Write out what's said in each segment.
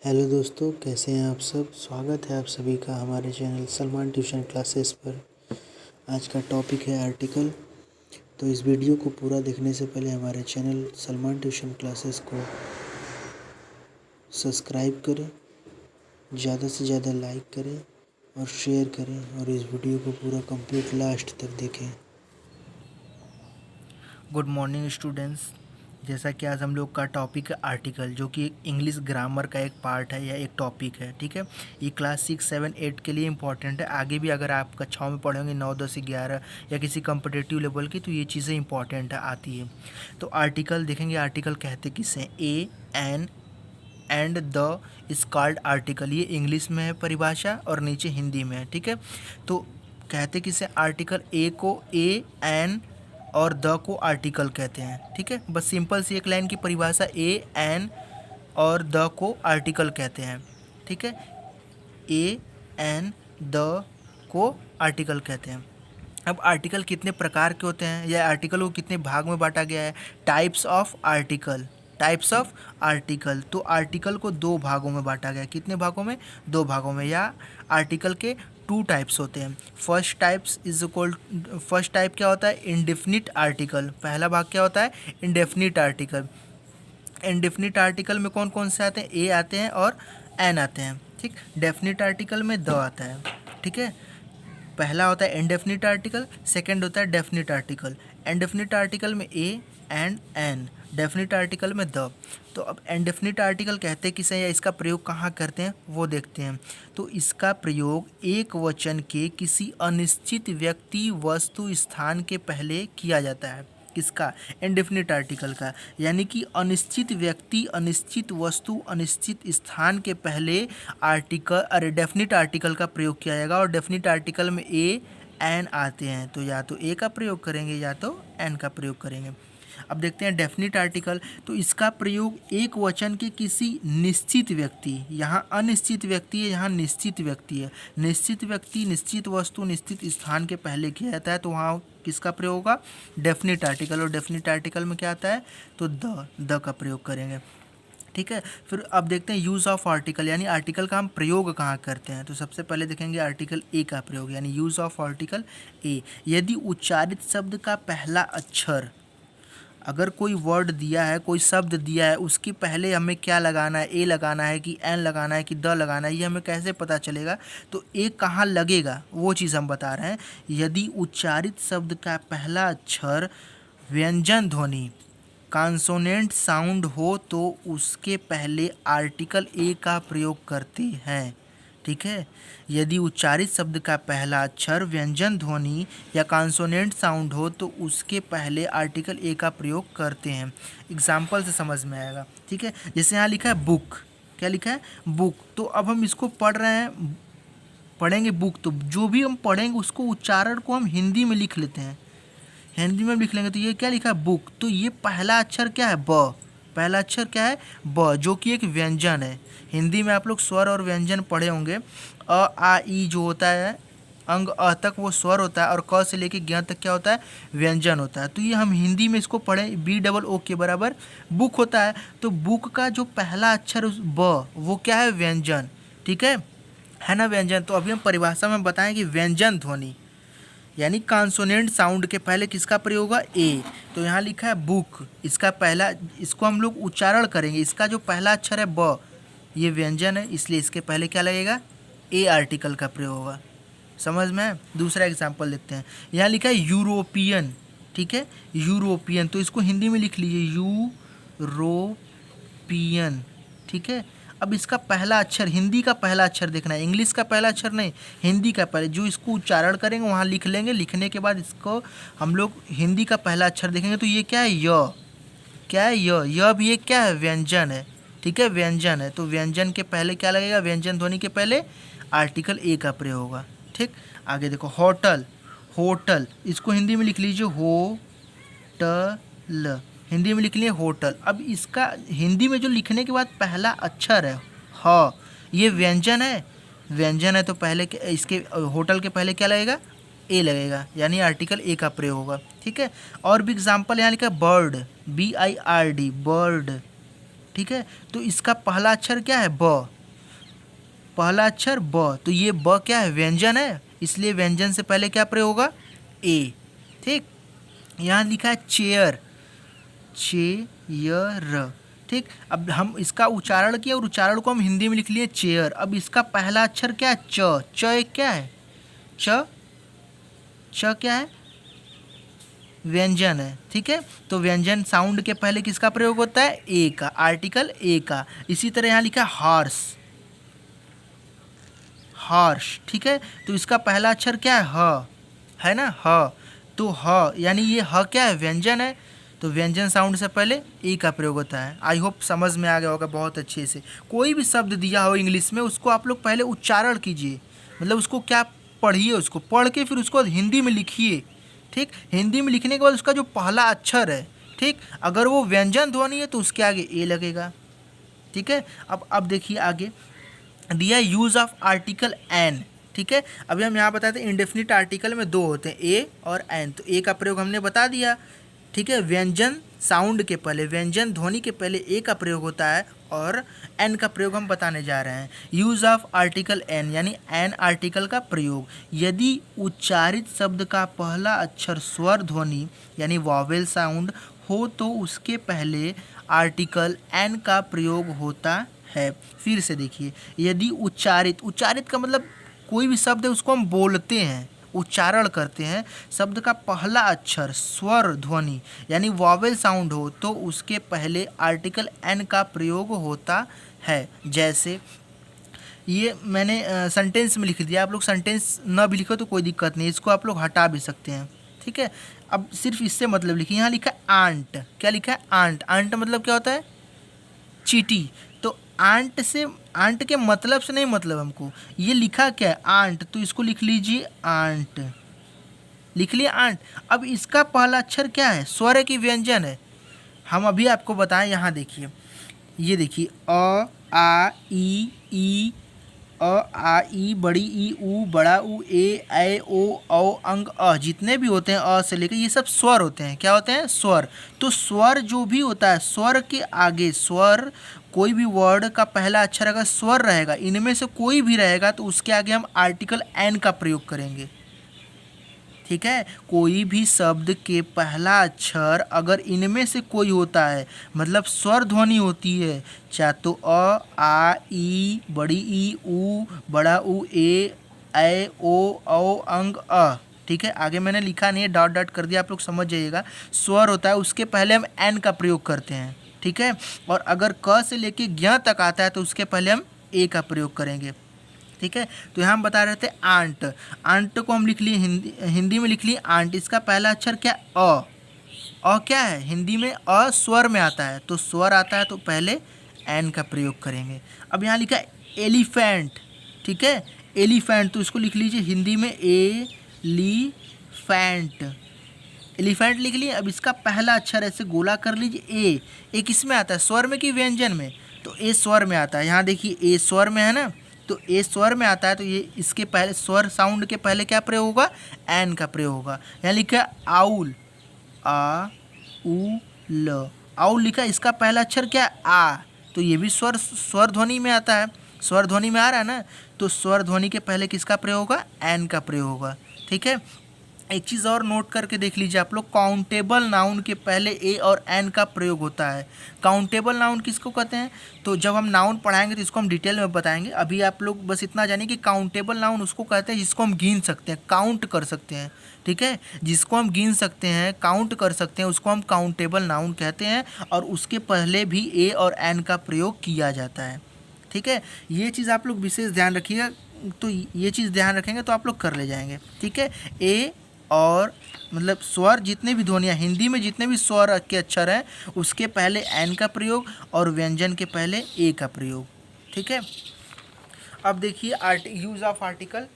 Hello दोस्तों, कैसे हैं आप सब। स्वागत है आप सभी का हमारे चैनल सलमान ट्यूशन क्लासेस पर। आज का टॉपिक है आर्टिकल। तो इस वीडियो को पूरा देखने से पहले हमारे चैनल सलमान ट्यूशन क्लासेस को सब्सक्राइब करें, ज़्यादा से ज़्यादा लाइक करें और शेयर करें, और इस वीडियो को पूरा कंप्लीट लास्ट तक देखें। Good morning students. जैसा कि आज हम लोग का टॉपिक है आर्टिकल, जो कि इंग्लिश ग्रामर का एक पार्ट है या एक टॉपिक है। ठीक है, ये क्लास 6, 7, 8 के लिए इंपॉर्टेंट है। आगे भी अगर आप कक्षाओं में पढ़ेंगे 9, 10, 11 या किसी कंपटेटिव लेवल की, तो ये चीज़ें इंपॉर्टेंट है, आती है। तो आर्टिकल देखेंगे, आर्टिकल कहते किसे। A, an and the is called article. ये इंग्लिश में है परिभाषा और नीचे हिंदी में है। ठीक है, तो कहते किसे आर्टिकल। ए को ए, एन और द को आर्टिकल कहते हैं। ठीक है, बस सिंपल सी एक लाइन की परिभाषा, ए, एन और द को आर्टिकल कहते हैं। ठीक है, ए, एन, द को आर्टिकल कहते हैं। अब आर्टिकल कितने प्रकार के होते हैं या आर्टिकल को कितने भाग में बांटा गया है। Types of article, types of article. तो आर्टिकल को दो भागों में बांटा गया है। कितने भागों में? दो भागों में। या आर्टिकल के टू टाइप्स होते हैं। फर्स्ट टाइप क्या होता है? Indefinite article. पहला भाग क्या होता है? Indefinite article. इंडेफिनिट आर्टिकल में कौन कौन से आते हैं? ए आते हैं और एन आते हैं। ठीक, डेफिनिट आर्टिकल में द आता है। ठीक है, पहला होता है इंडेफिनिट आर्टिकल, सेकंड होता है डेफिनिट आर्टिकल। इंडेफिनिट आर्टिकल में a and an, definite article में द। तो अब इंडेफिनिट आर्टिकल कहते किसे या इसका प्रयोग कहाँ करते हैं वो देखते हैं। तो इसका प्रयोग एक वचन के किसी अनिश्चित व्यक्ति, वस्तु, स्थान के पहले किया जाता है। किसका? इंडेफिनिट आर्टिकल का। यानी कि अनिश्चित व्यक्ति, अनिश्चित वस्तु, अनिश्चित स्थान के पहले डेफिनिट आर्टिकल का प्रयोग किया जाएगा। और डेफिनिट आर्टिकल में ए, एन आते हैं, तो या तो ए का प्रयोग करेंगे या तो एन का प्रयोग करेंगे। अब देखते हैं डेफिनिट आर्टिकल। तो इसका प्रयोग एक वचन के किसी निश्चित व्यक्ति, यहाँ अनिश्चित व्यक्ति है, यहाँ निश्चित व्यक्ति है। निश्चित व्यक्ति, निश्चित वस्तु, निश्चित स्थान के पहले किया जाता है, तो वहाँ किसका प्रयोग होगा? Definite article. और डेफिनिट आर्टिकल में क्या आता है? तो द का प्रयोग करेंगे। ठीक है, फिर अब देखते हैं यूज़ ऑफ आर्टिकल, यानी आर्टिकल का हम प्रयोग कहाँ करते हैं। तो सबसे पहले देखेंगे आर्टिकल ए का प्रयोग, यानी यूज़ ऑफ आर्टिकल ए। यदि उच्चारित शब्द का पहला अक्षर, अगर कोई वर्ड दिया है, कोई शब्द दिया है, उसके पहले हमें क्या लगाना है? ए लगाना है कि एन लगाना है कि द लगाना है, ये हमें कैसे पता चलेगा? तो ए कहाँ लगेगा वो चीज़ हम बता रहे हैं। यदि उच्चारित शब्द का पहला अक्षर व्यंजन ध्वनि, कॉन्सोनेंट साउंड हो, तो उसके पहले आर्टिकल ए का प्रयोग करते हैं। ठीक है, यदि उच्चारित शब्द का पहला अक्षर व्यंजन ध्वनि या कॉन्सोनेंट साउंड हो, तो उसके पहले आर्टिकल ए का प्रयोग करते हैं। एग्जाम्पल से समझ में आएगा। ठीक है, जैसे यहाँ लिखा है बुक। क्या लिखा है? बुक। तो अब हम इसको पढ़ रहे हैं, पढ़ेंगे बुक, तो जो भी हम पढ़ेंगे उसको उच्चारण को हम हिंदी में लिख लेते हैं। हिंदी में लिख लेंगे तो ये क्या लिखा है? बुक। तो ये पहला अक्षर क्या है? ब। पहला अक्षर क्या है? ब, जो कि एक व्यंजन है। हिंदी में आप लोग स्वर और व्यंजन पढ़े होंगे। अ, आ, ई जो होता है अंग अ तक वो स्वर होता है, और क से लेके ज्ञ तक क्या होता है? व्यंजन होता है। तो ये हम हिंदी में इसको पढ़ें, बी डबल ओ के बराबर बुक होता है। तो बुक का जो पहला अक्षर ब, वो क्या है? व्यंजन। ठीक है ना, व्यंजन। तो अभी हम परिभाषा में बताएं कि व्यंजन ध्वनि यानी कॉन्सोनेंट साउंड के पहले किसका प्रयोग होगा? ए। तो यहाँ लिखा है बुक, इसका पहला, इसको हम लोग उच्चारण करेंगे, इसका जो पहला अक्षर है ब, ये व्यंजन है, इसलिए इसके पहले क्या लगेगा? ए आर्टिकल का प्रयोग होगा। समझ में? दूसरा एग्जाम्पल देखते हैं। यहाँ लिखा है यूरोपियन। ठीक है, यूरोपियन, तो इसको हिंदी में लिख लीजिए यूरोपियन। ठीक है, अब इसका पहला अक्षर, हिंदी का पहला अक्षर देखना है, इंग्लिश का पहला अक्षर नहीं, हिंदी का पहले, जो इसको उच्चारण करेंगे वहाँ लिख लेंगे। लिखने के बाद इसको हम लोग हिंदी का पहला अक्षर देखेंगे, तो ये क्या है? य। क्या है? य भी एक क्या है? व्यंजन है। ठीक है, व्यंजन है। तो व्यंजन के पहले क्या लगेगा? व्यंजन ध्वनि के पहले आर्टिकल ए का प्रयोग होगा। ठीक, आगे देखो होटल। होटल, इसको हिंदी में लिख लीजिए होटल। हिंदी में लिख लिए होटल। अब इसका हिंदी में जो लिखने के बाद पहला अक्षर है ह, ये व्यंजन है। व्यंजन है तो पहले इसके होटल के पहले क्या लगेगा? ए लगेगा, यानी आर्टिकल ए का प्रयोग होगा। ठीक है, और भी एग्जाम्पल यहाँ लिखा है बर्ड, BIRD, बर्ड। ठीक है, तो इसका पहला अक्षर क्या है? ब। पहला अक्षर ब, तो ये ब क्या है, व्यंजन है, इसलिए व्यंजन से पहले क्या प्रयोग होगा, ए। ठीक, यहाँ लिखा है चेयर, चेयर। ठीक, अब हम इसका उच्चारण किया और उच्चारण को हम हिंदी में लिख लिए चेयर। अब इसका पहला अक्षर क्या है, च। च एक क्या है, च, च क्या है, व्यंजन है। ठीक है, तो व्यंजन साउंड के पहले किसका प्रयोग होता है, ए का, आर्टिकल ए का। इसी तरह यहाँ लिखा है हॉर्स, हॉर्स। ठीक है, तो इसका पहला अक्षर क्या है, ह है ना, ह। तो ह यानी ये ह क्या है, व्यंजन है, तो व्यंजन साउंड से पहले ए का प्रयोग होता है। आई होप समझ में आ गया होगा बहुत अच्छे से। कोई भी शब्द दिया हो इंग्लिश में, उसको आप लोग पहले उच्चारण कीजिए, मतलब उसको क्या पढ़िए, उसको पढ़ के फिर उसको हिंदी में लिखिए। ठीक, हिंदी में लिखने के बाद उसका जो पहला अक्षर है, ठीक, अगर वो व्यंजन ध्वनि है तो उसके आगे ए लगेगा। ठीक है, अब देखिए आगे दिया यूज़ ऑफ आर्टिकल एन। ठीक है, अभी हम यहाँ बताते हैं इंडेफिनिट आर्टिकल में दो होते हैं, ए और एन। तो ए का प्रयोग हमने बता दिया। ठीक है, व्यंजन साउंड के पहले, व्यंजन ध्वनि के पहले ए का प्रयोग होता है, और एन का प्रयोग हम बताने जा रहे हैं। यूज़ ऑफ आर्टिकल एन यानी एन आर्टिकल का प्रयोग, यदि उच्चारित शब्द का पहला अक्षर स्वर ध्वनि यानी वॉवेल साउंड हो तो उसके पहले आर्टिकल एन का प्रयोग होता है। फिर से देखिए, यदि उच्चारित, उच्चारित का मतलब कोई भी शब्द है उसको हम बोलते हैं, उच्चारण करते हैं, शब्द का पहला अक्षर स्वर ध्वनि यानी वॉवेल साउंड हो तो उसके पहले आर्टिकल एन का प्रयोग होता है। जैसे ये मैंने सेंटेंस में लिख दिया, आप लोग सेंटेंस न भी लिखो तो कोई दिक्कत नहीं, इसको आप लोग हटा भी सकते हैं। ठीक है, अब सिर्फ इससे मतलब लिखिए। यहाँ लिखा है आंट, क्या लिखा है, आंट। आंट मतलब क्या होता है, चींटी। तो आंट से, आंट के मतलब से नहीं मतलब हमको, ये लिखा क्या है, आंट, तो इसको लिख लीजिए आंट, लिख लिया आंट। अब इसका पहला अक्षर क्या है, स्वर है कि व्यंजन है, हम अभी आपको बताएं। यहाँ देखिए, ये देखिए अ आ ई अ आ ई, बड़ी ई, ऊ, बड़ा ऊ, ए ओ औ अंग अ, जितने भी होते हैं अ से लेकर, ये सब स्वर होते हैं। क्या होते हैं, स्वर। तो स्वर जो भी होता है, स्वर के आगे, स्वर कोई भी वर्ड का पहला अक्षर अगर स्वर रहेगा, इनमें से कोई भी रहेगा, तो उसके आगे हम आर्टिकल एन का प्रयोग करेंगे। ठीक है, कोई भी शब्द के पहला अक्षर अगर इनमें से कोई होता है, मतलब स्वर ध्वनि होती है, चाहे तो अ आ ई, बड़ी ई, ऊ, बड़ा ऊ, ए ओ औ अंग अ। ठीक है, आगे मैंने लिखा नहीं है, डॉट डॉट कर दिया, आप लोग समझ जाइएगा। स्वर होता है, उसके पहले हम एन का प्रयोग करते हैं। ठीक है, और अगर क से लेके ज्ञ तक आता है तो उसके पहले हम ए का प्रयोग करेंगे। ठीक है, तो यहाँ हम बता रहे थे आंट। आंट को हम लिख लिए, हिंदी में लिख लिए आंट। इसका पहला अक्षर क्या, अ क्या है, हिंदी में अ स्वर में आता है, तो स्वर आता है तो पहले एन का प्रयोग करेंगे। अब यहाँ लिखा है एलिफेंट। ठीक है, एलिफेंट, तो इसको लिख लीजिए हिंदी में एलिफेंट, एलिफेंट लिख लिए। अब इसका पहला अक्षर ऐसे गोला कर लीजिए, ए किस में आता है, स्वर में कि व्यंजन में, तो ए स्वर में आता है। यहाँ देखिए ए स्वर में है ना, तो ए स्वर में आता है, तो ये इसके पहले स्वर साउंड के पहले क्या प्रयोग होगा, एन का प्रयोग होगा। यहाँ लिखा है आउल, आ उ ल, आउल लिखा, इसका पहला अक्षर क्या है, आ, तो ये भी स्वर ध्वनि में आता है, स्वर ध्वनि में आ रहा है ना, तो स्वर ध्वनि के पहले किसका प्रयोग होगा, एन का प्रयोग होगा। ठीक है, एक चीज़ और नोट करके देख लीजिए आप लोग, काउंटेबल नाउन के पहले ए और एन का प्रयोग होता है। काउंटेबल नाउन किसको कहते हैं, तो जब हम नाउन पढ़ाएंगे तो इसको हम डिटेल में बताएंगे। अभी आप लोग बस इतना जानिए कि काउंटेबल नाउन उसको कहते हैं जिसको हम गिन सकते हैं, काउंट कर सकते हैं। ठीक है, जिसको हम गिन सकते हैं, काउंट कर सकते हैं, उसको हम काउंटेबल नाउन कहते हैं, और उसके पहले भी ए और एन का प्रयोग किया जाता है। ठीक है, ये चीज़ आप लोग विशेष ध्यान रखिएगा, तो ये चीज़ ध्यान रखेंगे तो आप लोग कर ले जाएंगे। ठीक है, ए और मतलब स्वर, जितने भी ध्वनियाँ हिंदी में जितने भी स्वर के अक्षर हैं, उसके पहले एन का प्रयोग और व्यंजन के पहले ए का प्रयोग। ठीक है, अब देखिए यूज़ ऑफ आर्टिकल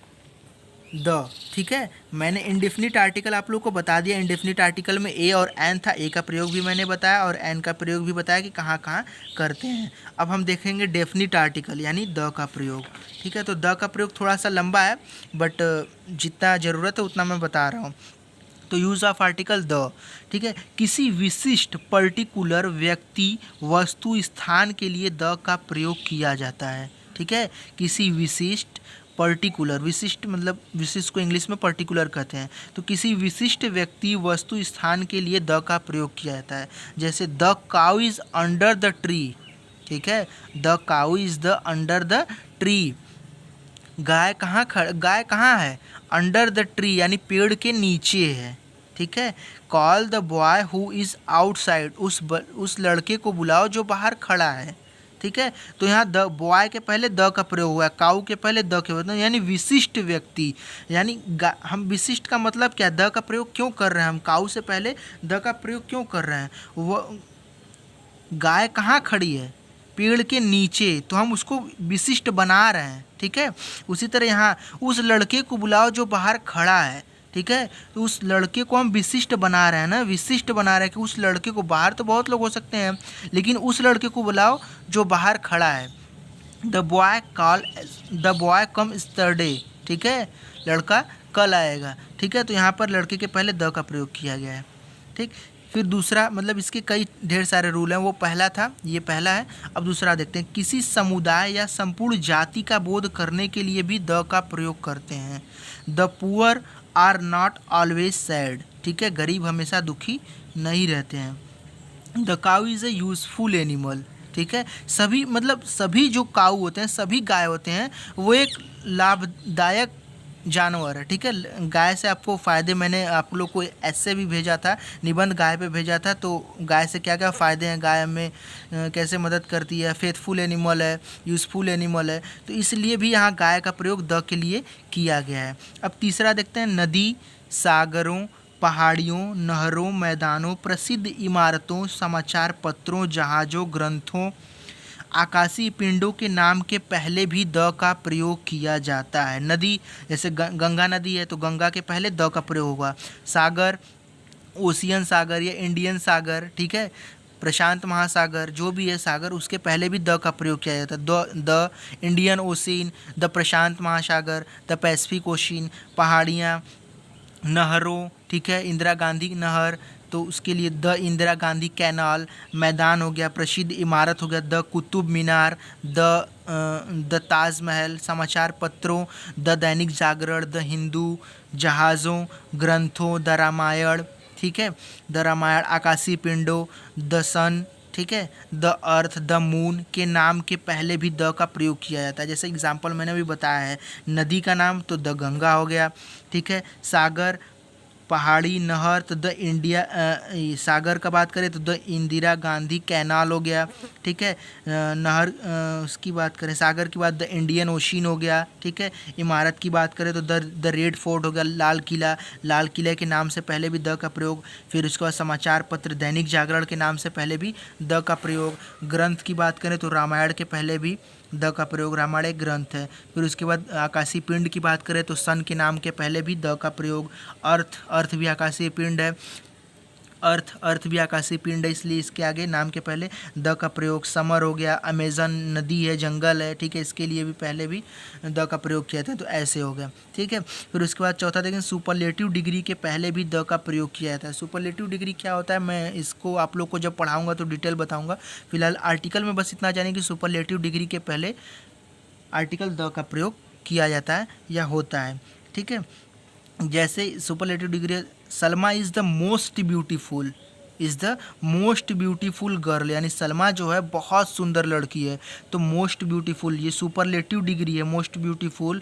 द। ठीक है, मैंने इंडेफिनिट आर्टिकल आप लोग को बता दिया। इंडेफिनिट आर्टिकल में ए और एन था, ए का प्रयोग भी मैंने बताया और एन का प्रयोग भी बताया कि कहाँ कहाँ करते हैं। अब हम देखेंगे डेफिनिट आर्टिकल यानी द का प्रयोग। ठीक है, तो द का प्रयोग थोड़ा सा लंबा है, बट जितना ज़रूरत है उतना मैं बता रहा हूँ। तो यूज़ ऑफ आर्टिकल द, ठीक है, किसी विशिष्ट पर्टिकुलर व्यक्ति, वस्तु, स्थान के लिए द का प्रयोग किया जाता है। ठीक है, किसी विशिष्ट पर्टिकुलर, विशिष्ट मतलब विशिष्ट को इंग्लिश में पर्टिकुलर कहते हैं, तो किसी विशिष्ट व्यक्ति वस्तु स्थान के लिए द का प्रयोग किया जाता है। जैसे the cow is under the tree, ठीक है, the cow is the under the tree. गाय कहाँ है, अंडर द ट्री यानी पेड़ के नीचे है, ठीक है। Call the boy who is outside, उस लड़के को बुलाओ जो बाहर खड़ा है, ठीक है। तो यहाँ द बॉय के पहले द का प्रयोग हुआ है, काऊ के पहले द के मतलब यानी विशिष्ट व्यक्ति, यानी हम विशिष्ट का मतलब क्या, द का प्रयोग क्यों कर रहे हैं, हम काऊ से पहले द का प्रयोग क्यों कर रहे हैं। वो गाय कहाँ खड़ी है, पेड़ के नीचे, तो हम उसको विशिष्ट बना रहे हैं, ठीक है। उसी तरह यहाँ उस लड़के को बुलाओ जो बाहर खड़ा है, ठीक है, तो उस लड़के को हम विशिष्ट बना रहे हैं ना, विशिष्ट बना रहे हैं कि उस लड़के को, बाहर तो बहुत लोग हो सकते हैं, लेकिन उस लड़के को बुलाओ जो बाहर खड़ा है। द बॉय कम यस्टरडे, ठीक है, लड़का कल आएगा, ठीक है। तो यहाँ पर लड़के के पहले द का प्रयोग किया गया है, ठीक। फिर दूसरा, मतलब इसके कई ढेर सारे रूल हैं, वो पहला था, ये पहला है। अब दूसरा देखते हैं, किसी समुदाय या संपूर्ण जाति का बोध करने के लिए भी द का प्रयोग करते हैं। The poor are not always sad, ठीक है, गरीब हमेशा दुखी नहीं रहते हैं। The cow is a useful animal, ठीक है, सभी मतलब सभी जो काऊ होते हैं, सभी गाय होते हैं, वो एक लाभदायक जानवर है, ठीक है। गाय से आपको फ़ायदे, मैंने आप लोग को ऐसे भी भेजा था, निबंध गाय पे भेजा था, तो गाय से क्या क्या फ़ायदे हैं, गाय हमें कैसे मदद करती है, फेथफुल एनिमल है, यूज़फुल एनिमल है, तो इसलिए भी यहाँ गाय का प्रयोग द के लिए किया गया है। अब तीसरा देखते हैं, नदी, सागरों, पहाड़ियों, नहरों, मैदानों, प्रसिद्ध इमारतों, समाचार पत्रों, जहाज़ों, ग्रंथों, आकाशीय पिंडों के नाम के पहले भी द का प्रयोग किया जाता है। नदी, जैसे गंगा नदी है तो गंगा के पहले द का प्रयोग होगा। सागर, ओशियन सागर या इंडियन सागर, ठीक है, प्रशांत महासागर, जो भी है सागर, उसके पहले भी द का प्रयोग किया जाता है। द इंडियन ओशियन, द प्रशांत महासागर, द पैसिफिक ओशियन, पहाड़ियाँ, नहरों, ठीक है, इंदिरा गांधी नहर, तो उसके लिए द इंदिरा गांधी कैनाल। मैदान हो गया, प्रसिद्ध इमारत हो गया द कुतुब मीनार, द ताजमहल। समाचार पत्रों, द दैनिक जागरण, द हिंदू। जहाज़ों, ग्रंथों, द रामायण, ठीक है, द रामायण। आकाशीय पिंडों, द सन, ठीक है, द अर्थ, द मून के नाम के पहले भी द का प्रयोग किया जाता है। जैसे एग्जाम्पल मैंने भी बताया है, नदी का नाम तो द गंगा हो गया, ठीक है। सागर, पहाड़ी, नहर तो द इंडिया, सागर का बात करें तो द इंदिरा गांधी कैनाल हो गया, ठीक है। नहर, उसकी बात करें, सागर की बात द इंडियन ओशियन हो गया, ठीक है। इमारत की बात करें तो द रेड फोर्ट हो गया, लाल किला, लाल किले के नाम से पहले भी द का प्रयोग। फिर उसके बाद समाचार पत्र, दैनिक जागरण के नाम से पहले भी द का प्रयोग। ग्रंथ की बात करें तो रामायण के पहले भी द का प्रयोग, रामायण एक ग्रंथ है। फिर उसके बाद आकाशीय पिंड की बात करें तो सन के नाम के पहले भी द का प्रयोग। अर्थ भी आकाशीय पिंड है, अर्थ भी आकाशीय पिंड है, इसलिए इसके आगे नाम के पहले द का प्रयोग। समर हो गया, अमेजन नदी है, जंगल है, ठीक है, इसके लिए भी पहले भी द का प्रयोग किया था, तो ऐसे हो गया, ठीक है। फिर उसके बाद चौथा देखें, सुपरलेटिव डिग्री के पहले भी द का प्रयोग किया जाता है। सुपरलेटिव डिग्री क्या होता है, मैं इसको आप लोग को जब पढ़ाऊँगा तो डिटेल बताऊँगा। फिलहाल आर्टिकल में बस इतना जानें कि सुपरलेटिव डिग्री के पहले आर्टिकल द का प्रयोग किया जाता है या होता है, ठीक है। जैसे superlative degree, Salma is the most beautiful girl, यानी सलमा जो है बहुत सुंदर लड़की है, तो मोस्ट ब्यूटीफुल ये सुपरलेटिव डिग्री है, मोस्ट ब्यूटीफुल,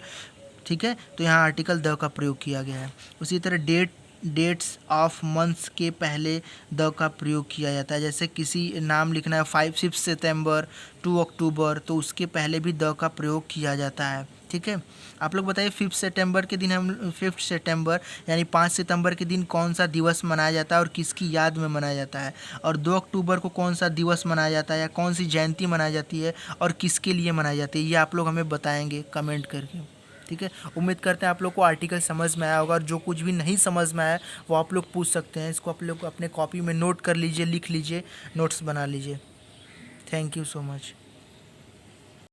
ठीक है। तो यहाँ आर्टिकल द का प्रयोग किया गया है। उसी तरह डेट्स ऑफ मंथ्स के पहले द का प्रयोग किया जाता है। जैसे किसी नाम लिखना है 5 सितंबर, 2 अक्टूबर, तो उसके पहले भी द का प्रयोग किया जाता है, ठीक है। आप लोग बताइए 5 सितंबर के दिन, हम 5 सितंबर यानी 5 सितंबर के दिन कौन सा दिवस मनाया जाता है और किसकी याद में मनाया जाता है, और 2 अक्टूबर को कौन सा दिवस मनाया जाता है या कौन सी जयंती मनाई जाती है और किसके लिए मनाई जाती है, ये आप लोग हमें बताएंगे कमेंट करके, ठीक है। उम्मीद करते हैं आप लोग को आर्टिकल समझ में आया होगा, और जो कुछ भी नहीं समझ में आया वो आप लोग पूछ सकते हैं। इसको आप लोग अपने कॉपी में नोट कर लीजिए, लिख लीजिए, नोट्स बना लीजिए। Thank you so much.